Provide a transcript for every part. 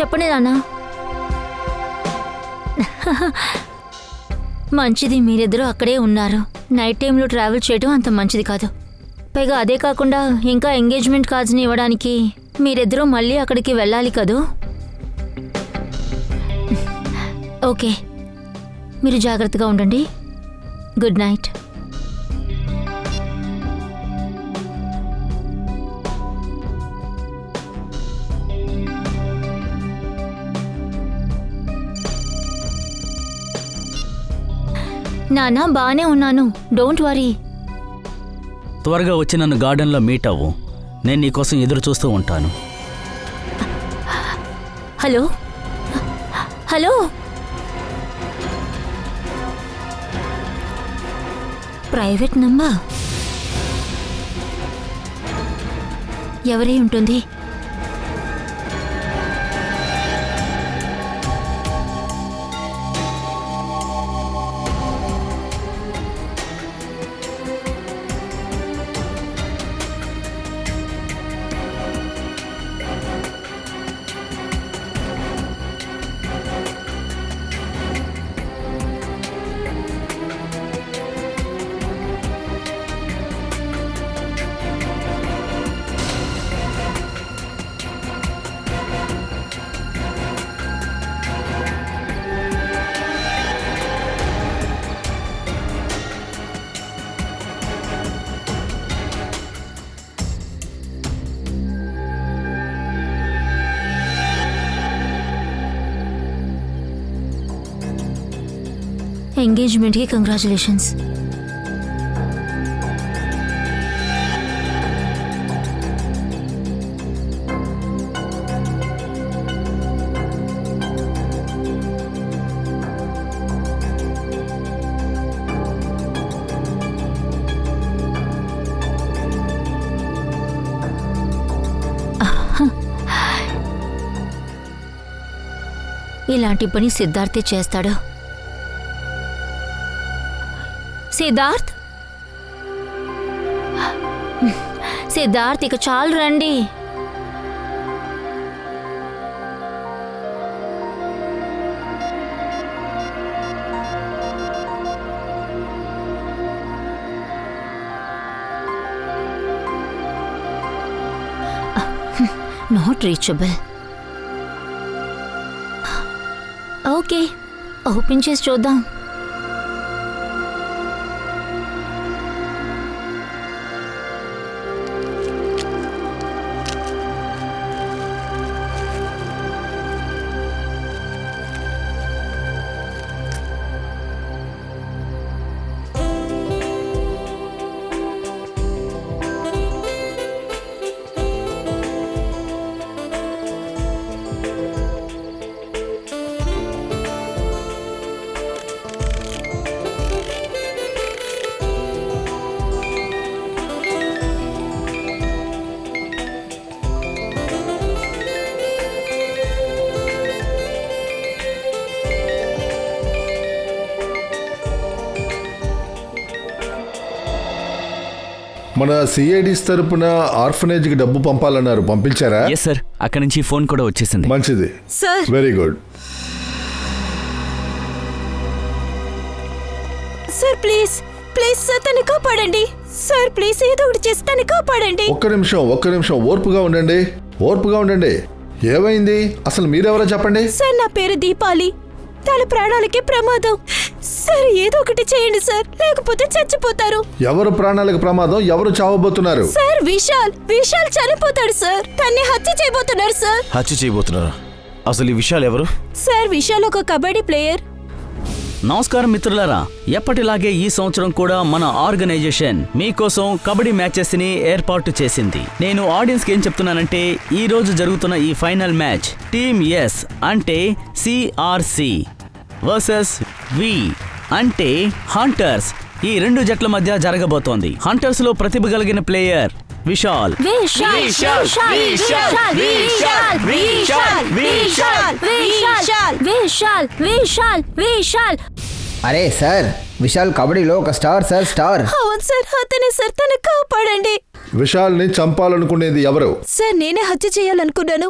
చెప్పండి నాన్న. మంచిది, మీరిద్దరూ అక్కడే ఉన్నారు. నైట్ టైంలో ట్రావెల్ చేయడం అంత మంచిది కాదు. పైగా అదే కాకుండా ఇంకా ఎంగేజ్మెంట్ కార్డ్స్ని ఇవ్వడానికి మీరిద్దరూ మళ్ళీ అక్కడికి వెళ్ళాలి కదూ. ఓకే, మీరు జాగ్రత్తగా ఉండండి. Good night. నానా, బానే ఉన్నాను, డోంట్ వరీ. త్వరగా వచ్చి నన్ను గార్డెన్లో మీట్ అవ్వు. నేను నీకోసం ఎదురు చూస్తూ ఉంటాను. హలో హలో, ప్రైవేట్ నంబర్ ఎవరై ఉంటుంది? ఎంగేజ్మెంట్కి కంగ్రాచులేషన్స్. ఇలాంటి పని సిద్ధార్థే చేస్తాడు. సిద్ధార్థ్, సిద్ధార్థ్, ఇక చాలు రండి. Not reachable. ఓకే, ఓపెన్ చేసి చూద్దాం. మన సిఐడిస్ తరపున ఆర్ఫనేజ్కి డబ్బు పంపాలన్నారు, పంపించారా? ఎస్ సార్, అక్కడి నుంచి ఫోన్ కూడా వచ్చేసింది. మంచిది sir. Very good. Sir please please sir, తను కాపాడండి సార్. ప్లీజ్ ఏదో ఒకటి చేసి తను కాపాడండి. ఒక్క నిమిషం ఓర్పుగా ఉండండి. ఏమైంది అసలు, మీరెవరో చెప్పండి. సార్, నా పేరు దీపాలి. తన ప్రాణాలకి ప్రమాదం సార్. ఏదో ఒకటి చేయండి సార్, లేకపోతే చచ్చిపోతారు. ఎవరు ప్రాణాలకు ప్రమాదం? ఎవరు చావబోతున్నారు? సార్, విశాల్ చనిపోతాడు సార్. తన్ని హత్య చేయబోతున్నారు సార్. హత్య చేయబోతున్నారు? అసలు ఈ విశాల్ ఎవరు? సార్, విశాల్ ఒక కబడ్డీ ప్లేయర్. నమస్కారం మిత్రులారా, ఎప్పటిలాగే ఈ సంవత్సరం కూడా మన ఆర్గనైజేషన్ మీకోసం కబడ్డీ మ్యాచెస్ ని ఏర్పాటు చేసింది. నేను ఆడియన్స్ కి ఏం చెప్తున్నానంటే, ఈ రోజు జరుగుతున్న ఈ ఫైనల్ మ్యాచ్ టీమ్ ఎస్ అంటే సిఆర్సి వర్సెస్ వి అంటే హంటర్స్, ఈ రెండు జట్ల మధ్య జరగబోతోంది. హంటర్స్ లో ప్రతిభ కలిగిన ప్లేయర్ విశాల్. అరే సార్, విశాల్ కబడ్డీలో ఒక స్టార్ సార్, స్టార్. అవును సార్, అతనే సార్. తను కాపాడండి. విశాల్ ని చంపాలనుకునేది ఎవరు? సార్, నేనే హత్య చేయాలనుకున్నాను.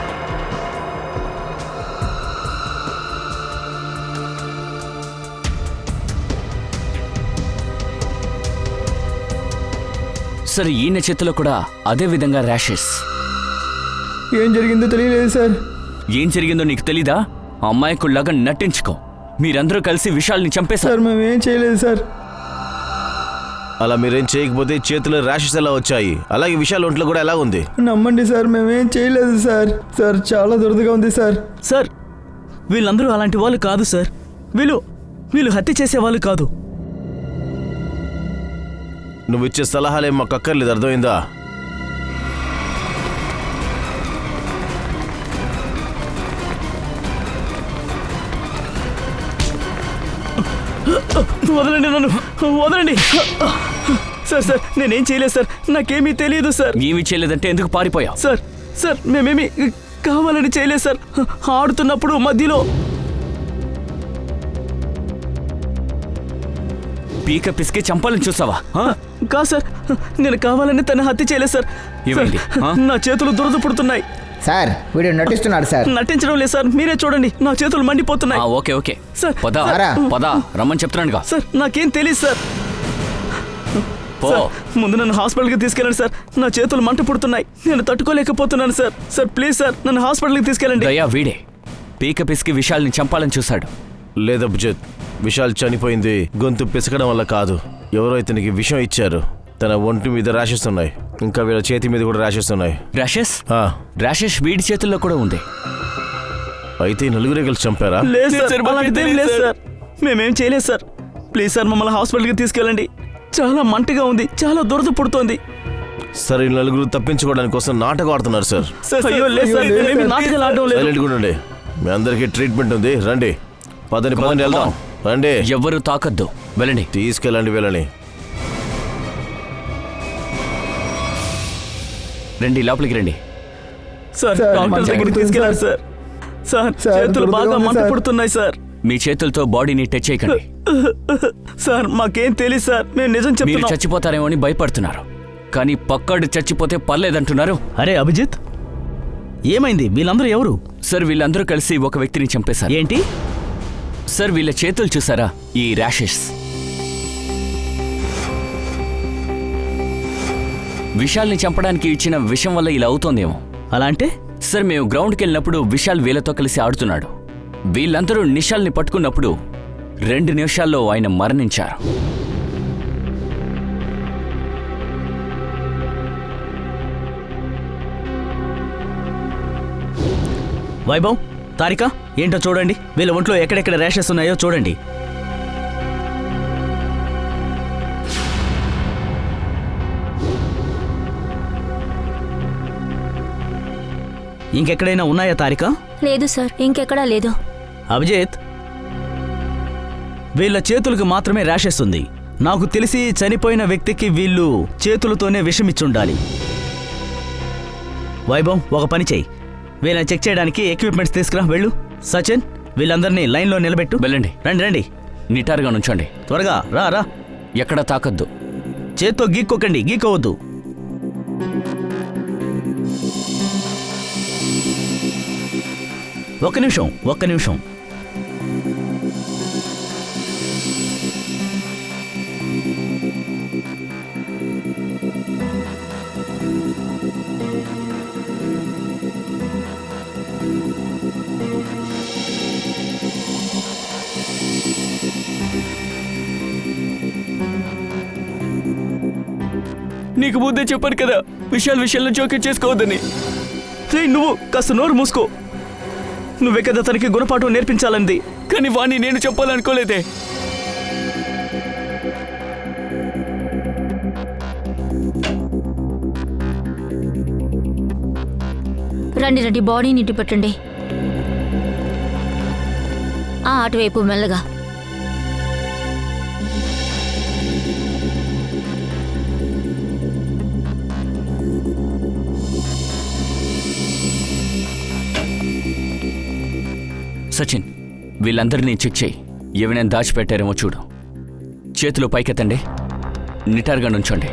సార్ ఈయన చేతిలో కూడా అదే విధంగా ర్యాషెస్. ఏం జరిగిందో తెలియలేదు సార్. ఏం జరిగిందో నీకు తెలీదా? అమ్మాయికుల్లాగా నటించుకో. మీరందరూ కలిసి విశాల్ని చంపేశారు. సార్ మేమేం చేయలేదు సార్. అలా మీరేం చేయకపోతే చేతిలో ర్యాషెస్ ఎలా వచ్చాయి? అలాగే విశాల్ ఒంట్లో కూడా ఎలా ఉంది? నమ్మండి సార్, మేమేం చేయలేదు సార్. సార్ చాలా దురదగా ఉంది సార్. సార్ వీళ్ళందరూ అలాంటి వాళ్ళు కాదు సార్. వీళ్ళు హత్య చేసేవాళ్ళు కాదు. నువ్వు ఇచ్చే సలహాలేం మాకు అక్కర్లేదు, అర్థమైందా? వదలండి, నన్ను వదలండి. సార్ నేనేం చేయలేదు సార్, నాకేమీ తెలియదు సార్. ఏమీ చేయలేదంటే ఎందుకు పారిపోయావు? సార్ మేమేమీ కావాలని చేయలేదు సార్. ఆడుతున్నప్పుడు మధ్యలో పీక పిసికి చంపాలని చూసావా? కాదు సార్, నేను కావాలని తన హత్య చేయలేదు సార్. ఏమైంది? నా చేతులు దురద పుడుతున్నాయి. సార్ వీడు నటిస్తున్నాడు సార్. నటించడం లేదు సార్, మీరే చూడండి, నా చేతులు మండిపోతున్నాయి. ఓకే సార్, పదా రమ్మని చెప్తున్నానుగా. సార్ నాకేం తెలియదు సార్. ముందు నన్ను హాస్పిటల్కి తీసుకెళ్ళండి సార్, నా చేతులు మంట పుడుతున్నాయి, నేను తట్టుకోలేకపోతున్నాను సార్. సార్ ప్లీజ్ సార్, నన్ను హాస్పిటల్కి తీసుకెళ్ళండి. దయా వీడే పీక పిసికి విశాల్ని చంపాలని చూశాడు. లేదు అభిజిత్, విశాల్ చనిపోయింది గొంతు పిసకడం వల్ల కాదు. ఎవరో ఇతనికి విషం ఇచ్చారు. తన ఒంటి మీద ర్యాషెస్ ఉన్నాయి, ఇంకా వీళ్ళ చేతి మీద కూడా ర్యాషెస్ ఉన్నాయి. ర్యాషెస్ వీడి చేతుల్లో కూడా ఉంది. అయితే నలుగురే కలిసి చంపారా? లేదు సార్, అలాంటిదేం లేదు సార్, మేమేం చేయలేదు సార్. ప్లీజ్ సార్ మమ్మల్ని హాస్పిటల్కి తీసుకెళ్ళండి. చాలా మంటగా ఉంది, చాలా దురద పుడుతోంది. సరే, నలుగురు తప్పించుకోవడానికి కోసం నాటకం ఆడుతున్నారు సార్. అయ్యో లేదు సార్, మేమేమీ నాటకాలు ఆడడం లేదు. సైలెంట్గా ఉండండి, మీ అందరికీ ట్రీట్మెంట్ ఉంది. రండి, పదండి వెళ్దాం. రండి, ఎవ్వరు తాకద్దు, వెళ్ళండి. తీసుకెళ్ళండి వెళ్ళండి. రండి, లోపలికి రండి. సార్ డాక్టర్ దగ్గరికి తీసుకెళ్ళారు సార్. సార్ చేతులు బాగా మంట పుడుతున్నాయి సార్. మీ చేతులతో బాడీని టచ్ చేయకండి. సార్ మాకేం తెలియదు సార్, మేము నిజం మీరు చెప్తున్నాం. చచ్చిపోతారేమో అని భయపడుతున్నారు, కానీ పక్కడు చచ్చిపోతే పర్లేదంటున్నారు. అరే అభిజిత్, ఏమైంది? వీళ్ళందరూ ఎవరు సార్? వీళ్ళందరూ కలిసి ఒక వ్యక్తిని చంపేశారు. ఏంటి సార్ వీళ్ళ చేతులు చూసారా? ఈ ర్యాషెస్ విశాల్ని చంపడానికి ఇచ్చిన విషం వల్ల ఇలా అవుతోందేమో. అలా అంటే? సార్ మేము గ్రౌండ్కి వెళ్ళినప్పుడు విశాల్ వీళ్ళతో కలిసి ఆడుతున్నాడు. వీళ్ళందరూ నిషాల్ని పట్టుకున్నప్పుడు 2 నిమిషాల్లో ఆయన మరణించారు. వైభవ్, తారిక, ఏంటో చూడండి, వీళ్ళ ఒంట్లో ఎక్కడెక్కడ ర్యాషెస్ ఉన్నాయో చూడండి. ఇంకెక్కడైనా ఉన్నాయా తారిక? లేదు సార్, ఇంకెక్కడా లేదు. అభిజిత్, వీళ్ళ చేతులకు మాత్రమే ర్యాషెస్ ఉంది. నాకు తెలిసి చనిపోయిన వ్యక్తికి వీళ్ళు చేతులతోనే విషమిచ్చుండాలి. వైభవ్, ఒక పని చెయ్యి, వీళ్ళని చెక్ చేయడానికి ఎక్విప్మెంట్స్ తీసుకురా, వెళ్ళు. సచిన్, వీళ్ళందరినీ లైన్లో నిలబెట్టు. వెళ్ళండి. రండి. నిటారుగా నుంచోండి. త్వరగా రా. ఎక్కడా తాకద్దు. చేత్తో గీక్కోకండి, గీక్కోవద్దు. ఒక్క నిమిషం. నీకు ముందే చెప్పాను కదా విషయాల్లో జోక్యం చేసుకోవద్దని. నువ్వు కాస్త నోరు మూసుకో. నువ్వే కదా తనకి గుణపాఠం నేర్పించాలంది. కానీ వాణ్ణి నేను చెప్పాలనుకోలేదే. రండి, బాడీని ఇటు పెట్టండి. అటువైపు మెల్లగా. సచిన్, వీళ్ళందరినీ చెక్ చేయి, ఏమైనా దాచిపెట్టారేమో చూడు. చేతులు పైకెత్తండి, నిటారుగా నుంచోండి.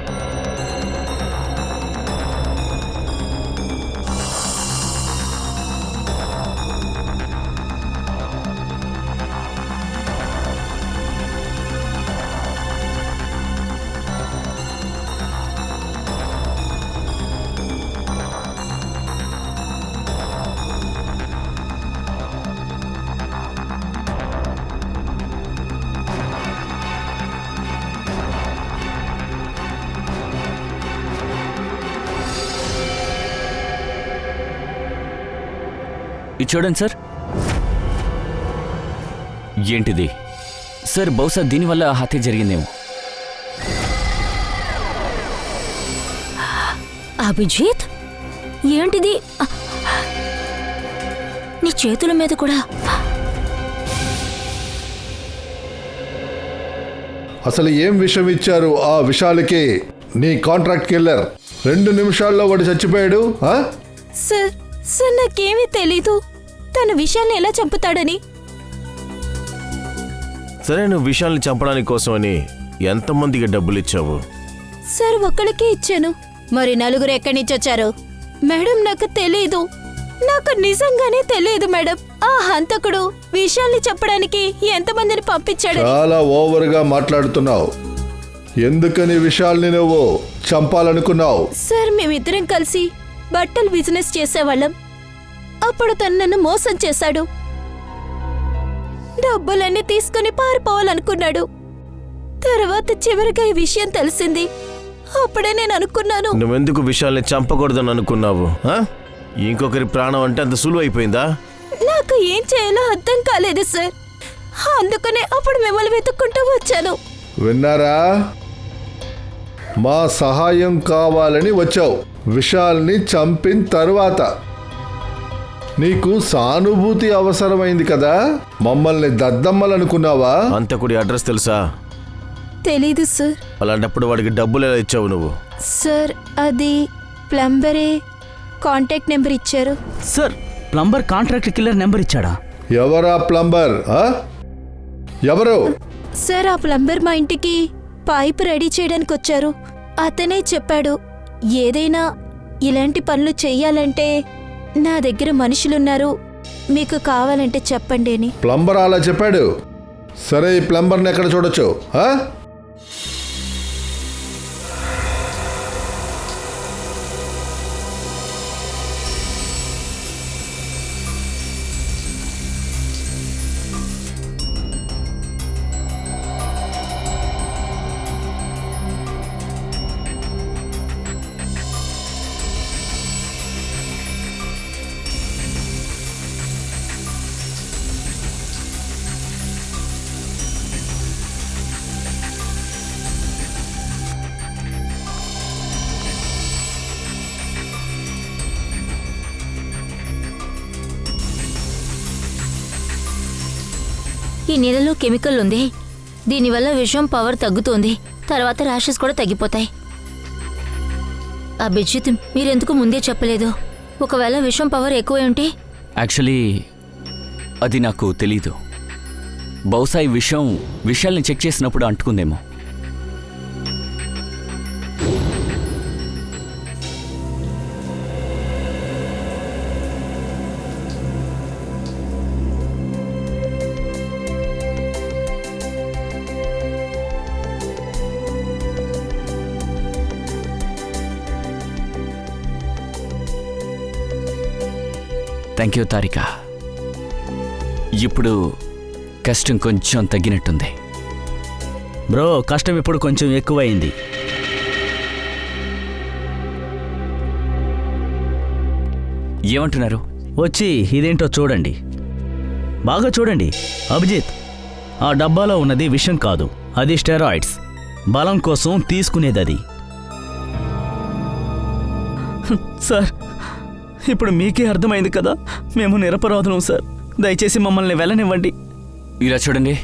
ఇది చూడండి సార్. ఏంటిది సార్? బహుశా దీనివల్ల హత్య జరిగిందేమో. అభిజిత్, ఏంటిది? నీ చేతుల మీద కూడా. అసలు ఏం విషం ఇచ్చారు ఆ విషాలకి? నీ కాంట్రాక్ట్ కిల్లర్ 2 నిమిషాల్లో వాడు చచ్చిపోయాడు. సార్ సార్ నాకేమీ తెలీదు తన విషయాన్ని ఎలా చంపుతాడని. సరే, నువ్వు విషయాల్ని చంపడానికి కోసమని ఎంతమందికి డబ్బులు ఇచ్చావు? సార్ ఒక్కడికే ఇచ్చాను. మరి నలుగురు ఎక్కడి నుంచి వచ్చారు? మేడం నాకు తెలీదు, నాకు నిజంగానే తెలియదు మేడం. ఆ హంతకుడు విషయాల్ని చెప్పడానికి ఎంతమందిని పంపించాడు? చాలా ఓవర్గా మాట్లాడుతున్నావు. ఎందుకని విషయాల్ని నువ్వు చంపాలనుకున్నావు? సార్ మేమిద్దరం కలిసి బట్టలు బిజినెస్ చేసేవాళ్ళం. అప్పుడు తను నన్ను మోసం చేశాడు. డబ్బులన్నీ తీసుకుని పారిపోవాలనుకున్నాడు. తర్వాత చివరిగా ఈ విషయం తెలిసింది. అప్పుడే నేను అనుకున్నాను, నువ్వెందుకు విషయాల్ని చంపకూడదని అనుకున్నావు? ఇంకొకరి ప్రాణం అంటే అంత సులువు అయిపోయిందా? నాకు ఏం చేయాలో అర్థం కాలేదు సార్. అందుకనే అప్పుడు మిమ్మల్ని వెతుక్కుంటూ వచ్చాను. విన్నారా? మా సహాయం కావాలని వచ్చావు. విశాల్ని చంపిన తర్వాత నీకు సానుభూతి అవసరమైంది కదా. మమ్మల్ని దద్దమ్మలనుకున్నావా? అంతకుడి అడ్రస్ తెలుసా? తెలీదు సార్. అలాంటప్పుడు వాడికి డబ్బులు ఎలా ఇచ్చావు నువ్వు? సార్ అది ప్లంబరే కాంటాక్ట్ నెంబర్ ఇచ్చారు. Sir, plumber contract killer number ఇచ్చాడా? ఎవరా ప్లంబర్? ఎవరు? సార్ ఆ ప్లంబర్ మా ఇంటికి పైప్ రెడీ చేయడానికి వచ్చారు. అతనే చెప్పాడు, ఏదైనా ఇలాంటి పనులు చెయ్యాలంటే నా దగ్గర మనుషులున్నారు, మీకు కావాలంటే చెప్పండి అని. ప్లంబర్ అలా చెప్పాడు. సరే, ఈ ప్లంబర్ని ఎక్కడ చూడొచ్చు? ఈ నీళ్ళలో కెమికల్ ఉంది. దీనివల్ల విషం పవర్ తగ్గుతోంది. తర్వాత ర్యాషెస్ కూడా తగ్గిపోతాయి. అభిజిత్, మీరెందుకు ముందే చెప్పలేదు? ఒకవేళ విషం పవర్ ఎక్కువ ఉంటే? యాక్చువల్లీ అది నాకు తెలీదు. బహుశా ఈ విషయాల్ని చెక్ చేసినప్పుడు అంటుకుందేమో. Thank you Tarika. ఇప్పుడు కష్టం కొంచెం తగ్గినట్టుంది. బ్రో, కష్టం ఇప్పుడు కొంచెం ఎక్కువైంది. ఏమంటున్నారు? వచ్చి ఇదేంటో చూడండి, బాగా చూడండి. అభిజిత్, ఆ డబ్బాలో ఉన్నది విషం కాదు, అది స్టెరాయిడ్స్. బలం కోసం తీసుకునేది అది. సార్, ఇప్పుడు మీకే అర్థమైంది కదా, మేము నిరపరాధులం సార్. దయచేసి మమ్మల్ని వెళ్ళనివ్వండి. ఇలా చూడండి,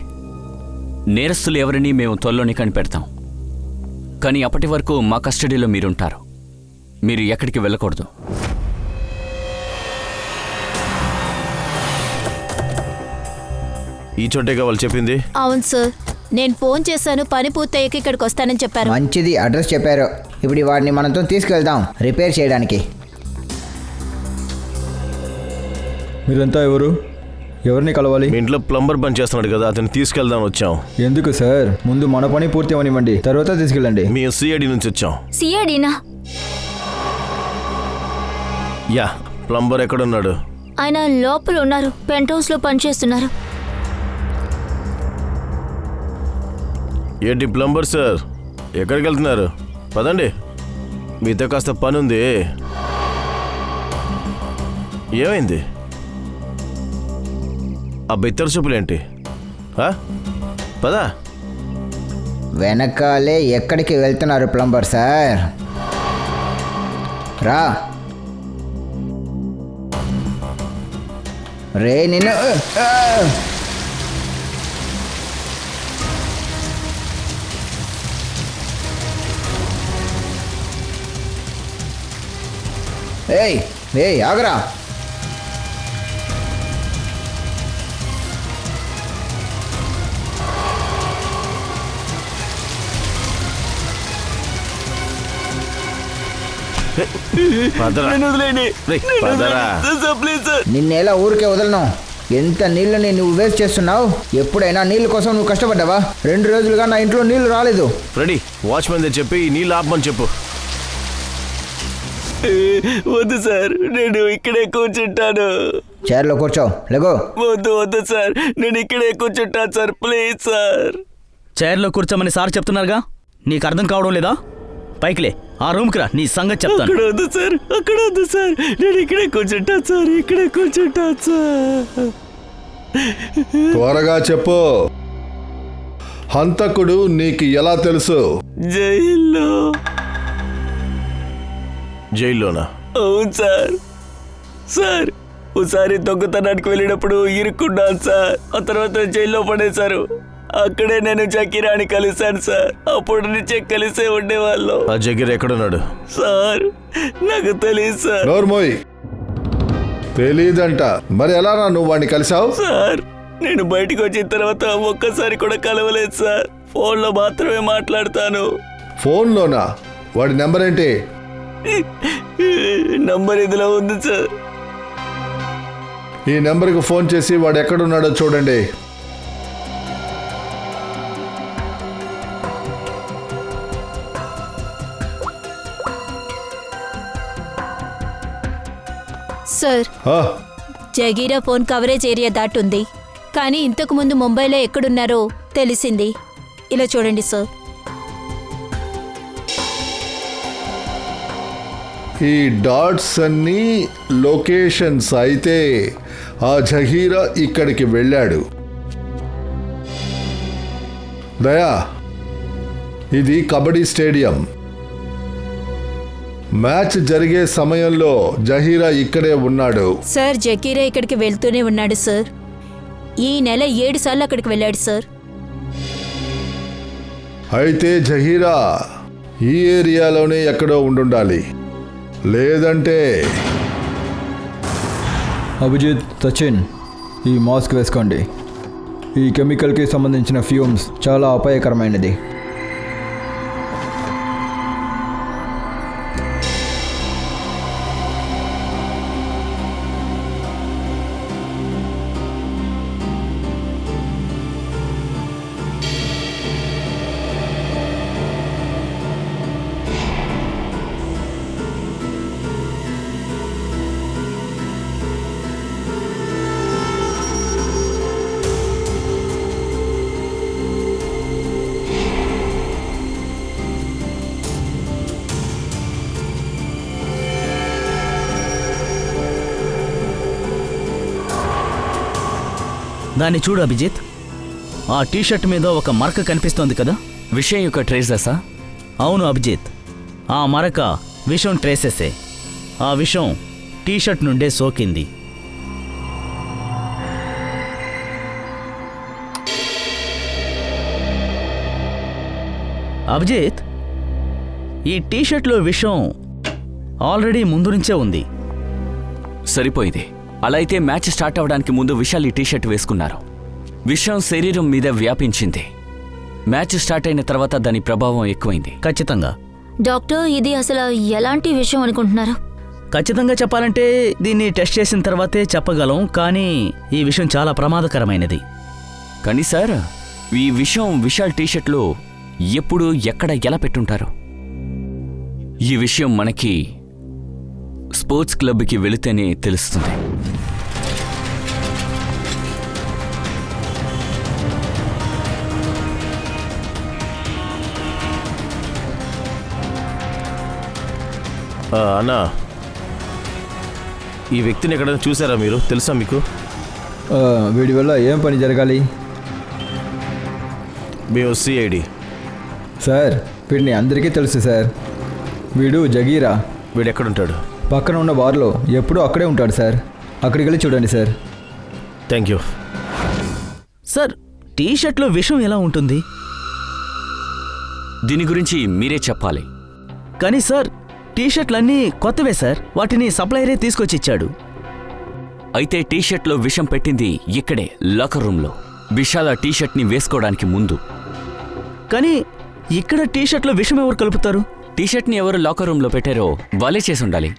నేరస్తులు ఎవరిని మేము త్వరలోనే కనిపెడతాం. కానీ అప్పటి వరకు మా కస్టడీలో మీరుంటారు. మీరు ఎక్కడికి వెళ్ళకూడదు. ఈ చోటేగా వాళ్ళు చెప్పింది? అవును సార్, నేను ఫోన్ చేశాను, పని పూర్తయ్యాక ఇక్కడికి వస్తానని చెప్పారు. మంచిది, అడ్రస్ చెప్పారు. ఇప్పుడు వాడిని మనతో తీసుకెళ్దాం రిపేర్ చేయడానికి. మీరంతా ఎవరు? ఎవరిని కలవాలి? మీ ఇంట్లో ప్లంబర్ పని చేస్తున్నాడు కదా, అతన్ని తీసుకెళ్దాం వచ్చాం. ఎందుకు సార్? ముందు మన పని పూర్తి అవనివ్వండి, తర్వాత తీసుకెళ్ళండి. మేము సిఐడి నుంచి వచ్చాం. సిఐడినా? యా, ప్లంబర్ ఎక్కడున్నాడు? ఆయన లోపల ఉన్నారు, పెంట్ హౌస్లో పనిచేస్తున్నారు. ఏంటి ప్లంబర్ సార్, ఎక్కడికి వెళ్తున్నారు? పదండి, మీతో కాస్త పని ఉంది. ఏమైంది? ఆ బెత్తర చూపులేంటి? పదా వెనకాలే ఎక్కడికి వెళ్తున్నారు ప్లంబర్ సార్? రా రే నిన్ను. ఏయ్ ఏయ్ ఆగరా. నిన్నేలా ఊరికే వదలను. ఎంత నీళ్ళని నువ్వు వేస్ట్ చేస్తున్నావు. ఎప్పుడైనా నీళ్ళ కోసం నువ్వు కష్టపడ్డావా? 2 రోజులుగా నా ఇంట్లో నీళ్లు రాలేదు. రెడీ వాచ్మెన్ చెప్పి నీళ్ళు ఆపమని చెప్పు. వద్దు సార్, నేను ఇక్కడే కూర్చుంటాను. చైర్లో కూర్చో. లేగో. వద్దు సార్, నేను ఇక్కడే కూర్చుంటాను సార్, ప్లీజ్ సార్. చైర్లో కూర్చోమని సార్ చెప్తున్నారుగా, నీకు అర్థం కావడం లేదా? పైకిలే, ఆ రూమ్కి రా, నీ సంగతి చెప్తాను. అక్కడ వద్దు సార్, నేను ఇక్కడే కూర్చుంటాను సార్, ఇక్కడే కూర్చుంటాను సార్. త్వరగా చెప్పు, హంతకుడు నీకు ఎలా తెలుసు? జైల్లోనా? అవును సార్. ఒకసారి దొంగతనానికి వెళ్ళినప్పుడు ఇరుక్కున్నాను సార్. ఆ తర్వాత జైల్లో పడేశారు. అక్కడే నేను జకీరాని కలిశాను సార్. అప్పుడు నుంచే కలిసే ఉండేవాళ్ళు. ఆ జకీర్ ఎక్కడున్నాడు సార్? నాకు తెలియదు సార్. నోర్మోయ్, తెలీదంట. మరి ఎలా నువ్వు వాడిని కలిసావు? సార్, నేను బయటకు వచ్చిన తర్వాత ఒక్కసారి కూడా కలవలేదు సార్. ఫోన్లో మాత్రమే మాట్లాడతాను. ఫోన్లోనా? వాడి నెంబర్ ఏంటి? నంబర్ ఇందులో ఉంది సార్. ఈ నెంబర్కి ఫోన్ చేసి వాడు ఎక్కడున్నాడో చూడండి. సార్, జగీరా ఫోన్ కవరేజ్ ఏరియా దాటుంది, కానీ ఇంతకు ముందు ముంబైలో ఎక్కడున్నారో తెలిసింది. ఇలా చూడండి సార్. ఈ డాట్స్ అన్నీ లొకేషన్స్ అయితే ఆ జహీరా ఇక్కడికి వెళ్ళాడు. దయా, ఇది కబడ్డీ స్టేడియం. మ్యాచ్ జరిగే సమయంలో జహీరా ఇక్కడే ఉన్నాడు. సార్, జకీరా ఇక్కడికి వెళ్తూనే ఉన్నాడు సార్. ఈ నెల 7 సార్లు అక్కడికి వెళ్ళాడు సార్. అయితే జహీరా ఈ ఏరియాలోనే ఎక్కడో ఉండుండాలి, లేదంటే. అభిజిత్, సచిన్, ఈ మాస్క్ వేసుకోండి. ఈ కెమికల్కి సంబంధించిన ఫ్యూమ్స్ చాలా అపాయకరమైనది. దాన్ని చూడు అభిజిత్, ఆ టీషర్ట్ మీద ఒక మరక కనిపిస్తోంది కదా? విషయం యొక్క ట్రేసెసా? అవును అభిజిత్, ఆ మరక విషం ట్రేసెసే. ఆ విషం టీషర్ట్ నుండే సోకింది. అభిజిత్, ఈ టీషర్ట్లో విషం ఆల్రెడీ ముందు నుంచే ఉంది. సరిపోయింది. అలా అయితే మ్యాచ్ స్టార్ట్ అవ్వడానికి ముందు విశాల్ ఈ టీషర్ట్ వేసుకున్నారు. విషయం శరీరం మీద వ్యాపించింది. మ్యాచ్ స్టార్ట్ అయిన తర్వాత దాని ప్రభావం ఎక్కువైంది. ఖచ్చితంగా. డాక్టర్, ఇది అసలు ఎలాంటి విషయం అనుకుంటున్నారు? ఖచ్చితంగా చెప్పాలంటే దీన్ని టెస్ట్ చేసిన తర్వాతే చెప్పగలం, కానీ ఈ విషయం చాలా ప్రమాదకరమైనది. కానీ సార్, ఈ విషయం విశాల్ టీషర్ట్లో ఎప్పుడు ఎక్కడ ఎలా పెట్టుంటారు? ఈ విషయం మనకి స్పోర్ట్స్ క్లబ్కి వెళితేనే తెలుస్తుంది. అన్నా, ఈ వ్యక్తిని ఎక్కడైనా చూసారా మీరు? తెలుసా మీకు? వీడి వల్ల ఏం పని జరగాలి? మేము సిఐడి. సార్ వీడిని అందరికీ తెలుసు సార్. వీడు జగీరా. వీడు ఎక్కడుంటాడు? పక్కన ఉన్న బార్లో ఎప్పుడూ అక్కడే ఉంటాడు సార్. అక్కడికి వెళ్ళి చూడండి సార్. థ్యాంక్ యూ సార్, టీ షర్ట్లో విషం ఎలా ఉంటుంది? దీని గురించి మీరే చెప్పాలి. కానీ సార్, టీ షర్ట్లన్నీ కొత్తవే సార్. వాటిని సప్లైరే తీసుకొచ్చి ఇచ్చాడు. అయితే టీషర్ట్లో విషం పెట్టింది ఇక్కడే లాకర్ రూమ్లో, విశాల టీషర్ట్ని వేసుకోవడానికి ముందు. కానీ ఇక్కడ టీ షర్ట్లో విషం ఎవరు కలుపుతారు? టీషర్ట్ని ఎవరు లాకర్ రూమ్లో పెట్టారో వాళ్ళే చేసి ఉండాలి.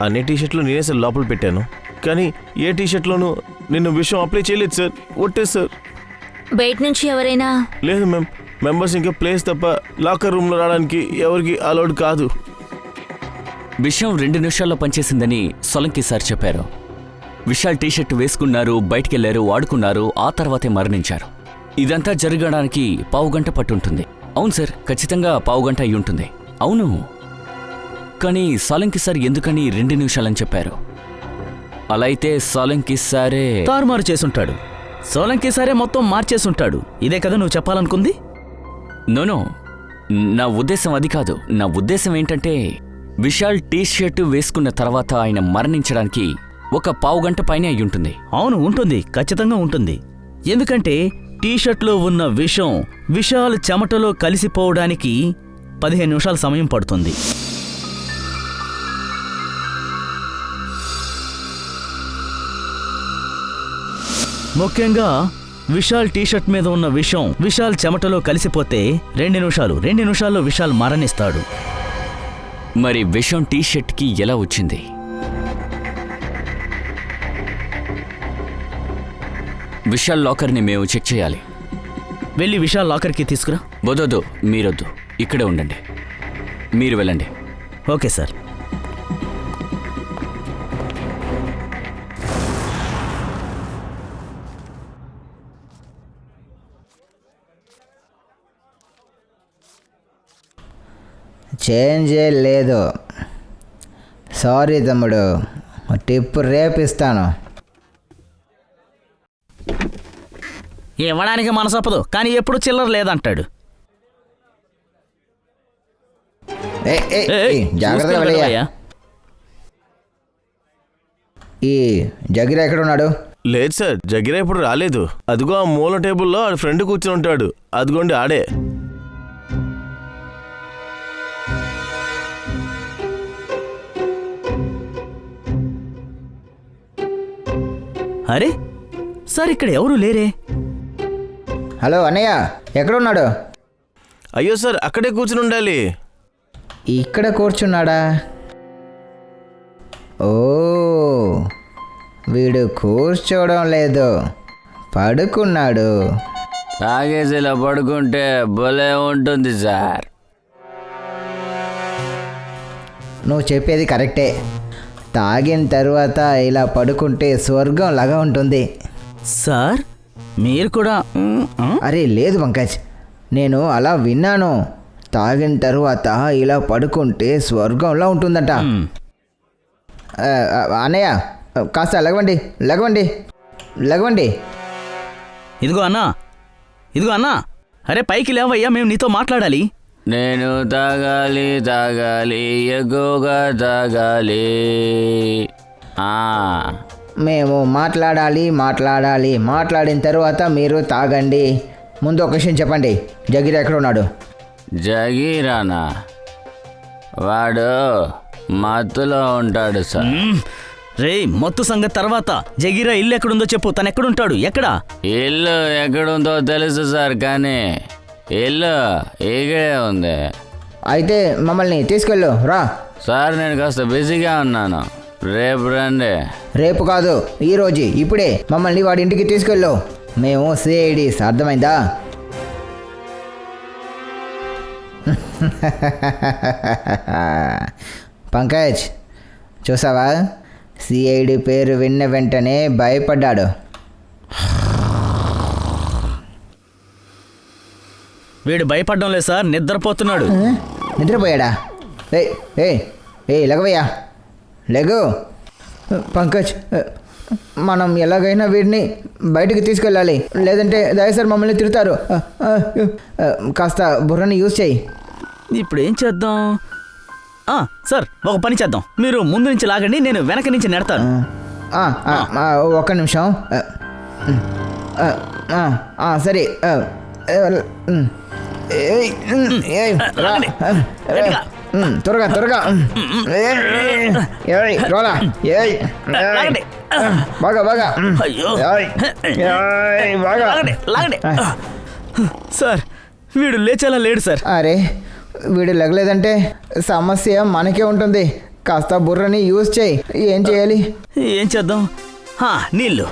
అన్ని టీషర్ట్లు నేనే సార్ లోపల పెట్టాను, కానీ ఏ టీషర్ట్లోనూ నిన్ను విషయం అప్లై చేయలేదు సార్. ఒట్టే సార్. బయట నుంచి ఎవరైనా? లేదు మ్యామ్, మెంబర్స్ ఇంకా ప్లేస్ తప్ప లాకర్ రూమ్లో రావడానికి ఎవరికి అలౌడ్ కాదు. విషయం 2 నిమిషాల్లో పనిచేసిందని సోలంకి సార్ చెప్పారు. విశాల్ టీషర్ట్ వేసుకున్నారు, బయటికెళ్లారు, ఆడుకున్నారు, ఆ తర్వాతే మరణించారు. ఇదంతా జరగడానికి పావుగంట పట్టుంటుంది. అవును సార్, ఖచ్చితంగా పావుగంట అయి ఉంటుంది. అవును, కానీ సోలంకి సార్ ఎందుకని 2 నిమిషాలని చెప్పారు? అలా అయితే సోలంకి సారే తారుమారు చేసుంటాడు. సోలంకి సారే మొత్తం మార్చేసుంటాడు. ఇదే కదా నువ్వు చెప్పాలనుకుంది? నోనో, నా ఉద్దేశం అది కాదు. నా ఉద్దేశం ఏంటంటే విశాల్ టీషర్ట్ వేసుకున్న తర్వాత ఆయన మరణించడానికి ఒక పావుగంట పైనే అయ్యుంటుంది. అవును, ఉంటుంది, ఖచ్చితంగా ఉంటుంది. ఎందుకంటే టీ షర్ట్లో ఉన్న విషం విశాల్ చెమటలో కలిసిపోవడానికి 15 నిమిషాల సమయం పడుతుంది. ముఖ్యంగా విశాల్ టీషర్ట్ మీద ఉన్న విషం విశాల్ చెమటలో కలిసిపోతే 2 నిమిషాల్లో విశాల్ మరణిస్తాడు. మరి విషం టీషర్ట్కి ఎలా వచ్చింది? విశాల్ లాకర్ని మేము చెక్ చేయాలి. వెళ్ళి విశాల్ లాకర్కి తీసుకురా. వదొద్దు, మీరొద్దు, ఇక్కడే ఉండండి. మీరు వెళ్ళండి. Okay sir. చేంజ్ లేదు. సారీ తమ్ముడు, టిప్ రేపు ఇస్తాను. ఇవ్వడానికి మనసొప్పదు, కానీ ఎప్పుడు చిల్లర లేదంటాడు. జాగ్రత్తగా వెళ్ళయ్యా. ఈ జగీరా ఎక్కడ ఉన్నాడు? లేదు సార్, జగీరా ఇప్పుడు రాలేదు. అదిగో ఆ మూల టేబుల్లో ఆడి ఫ్రెండ్ కూర్చుని ఉంటాడు. అదిగోండి ఆడే. అరే సార్, ఇక్కడ ఎవరు లేరే. హలో అన్నయ్య, ఎక్కడ ఉన్నాడు? అయ్యో సార్, అక్కడే కూర్చుని ఉండాలి. ఇక్కడ కూర్చున్నాడా? ఓ, వీడు కూర్చోవడం లేదు, పడుకున్నాడు. తాగేసి ఇలా పడుకుంటే భలే ఉంటుంది సార్. నువ్వు చెప్పేది కరెక్టే. తాగిన తర్వాత ఇలా పడుకుంటే స్వర్గం లాగా ఉంటుంది. సార్, మీరు కూడా? అరే లేదు పంకజ్, నేను అలా విన్నాను. తాగిన తర్వాత ఇలా పడుకుంటే స్వర్గంలా ఉంటుందట. అన్నయ్య కాస్త లగవండి. ఇదిగో అన్నా, అరే పైకి లేవయ్యా, మేము నీతో మాట్లాడాలి. నేను తాగాలి, ఎక్కువగా తాగాలి. మేము మాట్లాడిన తర్వాత మీరు తాగండి. ముందు ఒక విషయం చెప్పండి, జగీరా ఎక్కడ ఉన్నాడు? జగీరానా? వాడు మత్తులో ఉంటాడు సార్. రే, మత్తు సంగతి తర్వాత. జగీరా ఇల్లు ఎక్కడుందో చెప్పు. తను ఎక్కడుంటాడు? ఎక్కడా? ఇల్లు ఎక్కడుందో తెలుసు సార్, కానీ ఇల్లు ఇక్కడే ఉంది. అయితే మమ్మల్ని తీసుకెళ్ళు రా. సార్, నేను కాస్త బిజీగా ఉన్నాను. రేపు రండి. రేపు కాదు, ఈరోజు, ఇప్పుడే మమ్మల్ని వాడి ఇంటికి తీసుకెళ్ళు. మేము సిఐడీస్, అర్థమైందా? పంకజ్, చూసావా? సిఐడి పేరు విన్న వెంటనే భయపడ్డాడు. వీడు భయపడడం లేదు సార్, నిద్రపోతున్నాడు. నిద్రపోయాడా? ఏ లెగవయ్యా, లెగు. పంకజ్ మనం ఎలాగైనా వీడిని బయటికి తీసుకెళ్ళాలి, లేదంటే దయ సార్ మమ్మల్ని తిడతారు. కాస్త బుర్రని యూజ్ చేయి. ఇప్పుడు ఏం చేద్దాం? సార్ ఒక పని చేద్దాం, మీరు ముందు నుంచి లాగండి, నేను వెనక నుంచి నెడతాను. ఒక్క నిమిషం. సరే. త్వరగా త్వరగా రోలా. బాగా బాగా బాగా. సార్ వీడు లేచేలా లేడు సార్. అరే వీడు లెగలేదంటే సమస్య మనకే ఉంటుంది. కాస్త బుర్రని యూజ్ చేయి. ఏం చేయాలి? ఏం చేద్దాం? నీళ్ళు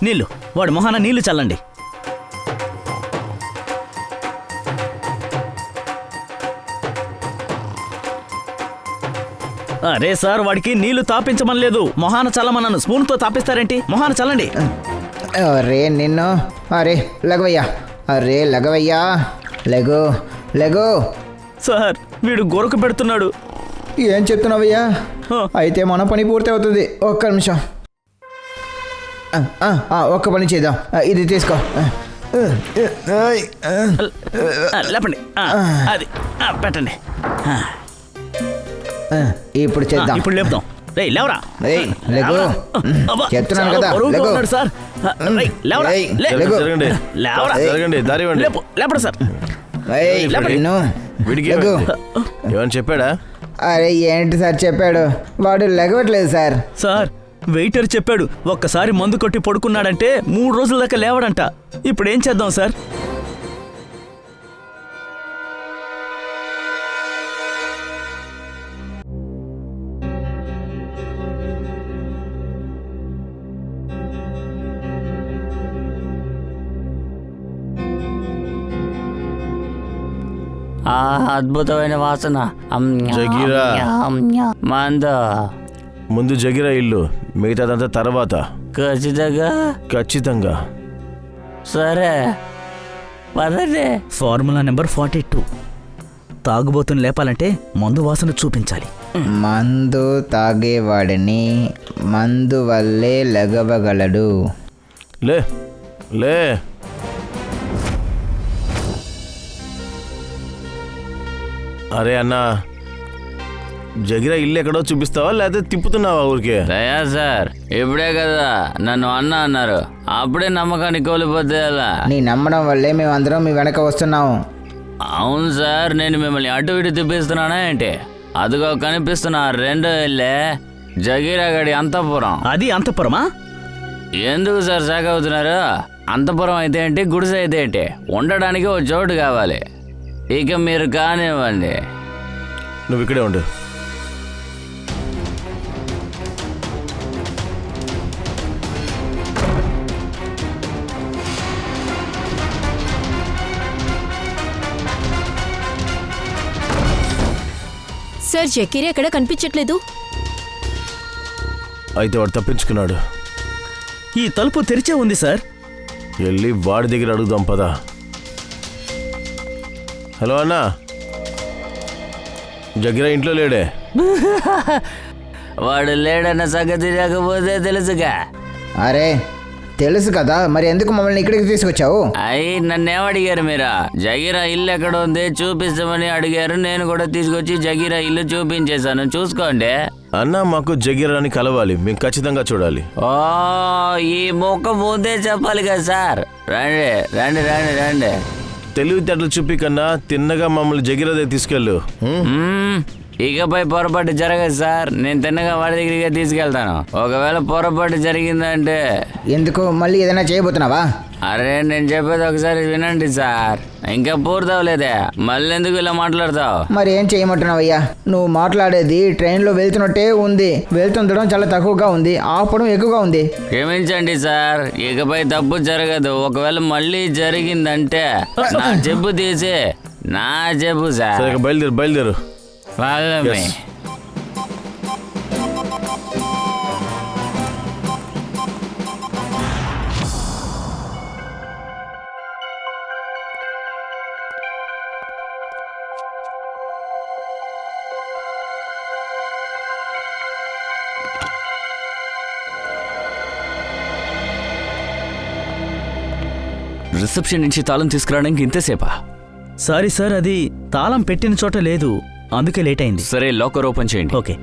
నీళ్ళు వాడు మొహాన నీళ్లు చల్లండి. అరే సార్ వాడికి నీళ్లు తాపించమని లేదు, మొహాన చల్లమన్నాను. స్పూన్తో తాపిస్తారేంటి? మొహాన చల్లండి. అరే నిన్ను. అరే లగవయ్యా. అరే లగవయ్యా. Lego Lego. సార్ వీడు గొరకు పెడుతున్నాడు. ఏం చెప్తున్నావయ్యా? అయితే మన పని పూర్తి అవుతుంది. ఒక్క నిమిషం. ఒక్క పని చేద్దాం. ఇది తీసుకో. లేపండి. అది పెట్టండి. ఇప్పుడు చేద్దాం. ఇప్పుడు లేపుదాం. రేయ్ లేవరా. లెగో. చెప్తున్నాను కదా. Lego sir. లేవరా. జరగండి, దారి ఇవ్వండి. లేపడు సార్. వీడికి ఏమని చెప్పాడా? అరే ఏంటి సార్ చెప్పాడు? వాడు లెగవట్లేదు సార్. సార్ వెయిటర్ చెప్పాడు, ఒక్కసారి మందు కొట్టి పడుకున్నాడంటే 3 రోజుల దాకా లేవడంట. ఇప్పుడు ఏం చేద్దాం సార్? అద్భుతమైన వాసన. జగీరా. మందు ముందు జగీరా ఇల్లు, మిగతాదంతా తర్వాత. ఖచ్చితంగా. సరే పదండి. Formula number 42. తాగుబోతుని లేపాలంటే మందు వాసన చూపించాలి. మందు తాగేవాడిని మందు వల్లే లెగవగలడు. లే లే. అరే అన్నా, జగిరా ఇల్లు ఎక్కడో చూపిస్తావా లేకపోతే తిప్పుతున్నావా ఊరికే? దయా సార్ ఇప్పుడే కదా నన్ను అన్న అన్నారు, అప్పుడే నమ్మకాన్ని కోల్పోతే అలా. నీ నమ్మడం వల్లే మేము అందరం మీ వెనక వస్తున్నాము. అవును సార్, నేను మిమ్మల్ని అటు ఇటు తిప్పిస్తున్నానా ఏంటి? అదిగో కనిపిస్తున్నా 2 ఇల్లే జగీరా గడి అంతఃపురం. అది అంతఃపురమా? ఎందుకు సార్ షాక్ అవుతున్నారు? అంతఃపురం అయితే ఏంటి, గుడిసె అయితే ఏంటి, ఉండడానికి ఓ చోటు కావాలి. ఇక మీరు కానివ్వండి. నువ్వు ఇక్కడే ఉండు. సార్ జకీరా ఎక్కడ కనిపించట్లేదు. అయితే వాడు తప్పించుకున్నాడు. ఈ తలుపు తెరిచే ఉంది సార్. వెళ్ళి వాడి దగ్గర అడుగుదాం పదా. హలో అన్నా, జగీరా ఇంట్లో లేడే? వాడు లేడన్న సంగతి లేకపోతే తెలుసుగా. అరే తెలుసు కదా, మరి ఎందుకు మమ్మల్ని ఇక్కడికి తీసుకొచ్చావు? అయ్యి నన్నేమడిగారు మీరు? జగీరా ఇల్లు ఎక్కడ ఉంది చూపిస్తామని అడిగారు, నేను కూడా తీసుకొచ్చి జగీరా ఇల్లు చూపించేశాను, చూసుకోండి. అన్నా మాకు జగీరాని కలవాలి, మేము ఖచ్చితంగా చూడాలి. ఓ ఈ మొక్క ముందే చెప్పాలి కదా సార్. రండి రండి రండి రండి. తెలివితేటలు చూపి కన్నా తిన్నగా మమ్మల్ని జగీరా దగ్గర తీసుకెళ్ళు. ఇకపై పొరపాటు జరగదు సార్, నేను తిన్నగా వాడి దగ్గరికి తీసుకెళ్తాను. ఒకవేళ పొరపాటు జరిగిందంటే. ఎందుకు మళ్ళీ ఏదైనా చేయబోతున్నావా? అరే నేను చెప్పేది ఒకసారి వినండి సార్, ఇంకా పూర్తవలేదే, మళ్ళీ ఎందుకు ఇలా మాట్లాడతావు? మరి ఏం చేయమంటున్నావయ్యా? నువ్వు మాట్లాడేది ట్రైన్లో వెళ్తున్నట్టే ఉంది. వెళ్తుండడం చాలా తక్కువగా ఉంది, ఆపడం ఎక్కువగా ఉంది. క్షమించండి సార్, ఇకపై తప్పు జరగదు. ఒకవేళ మళ్ళీ జరిగిందంటే నా చెప్పు తీసి నా చెప్పు సార్. బయలుదేరు బయలుదేరు. వాళ్ళమే రిసెప్షన్ నుంచి తాళం తీసుకురావడానికి ఇంతసేపా? సారీ సార్, అది తాళం పెట్టిన చోట లేదు, అందుకే లేట్ అయింది. సరే, లాకర్ ఓపెన్ చేయండి. ఓకే.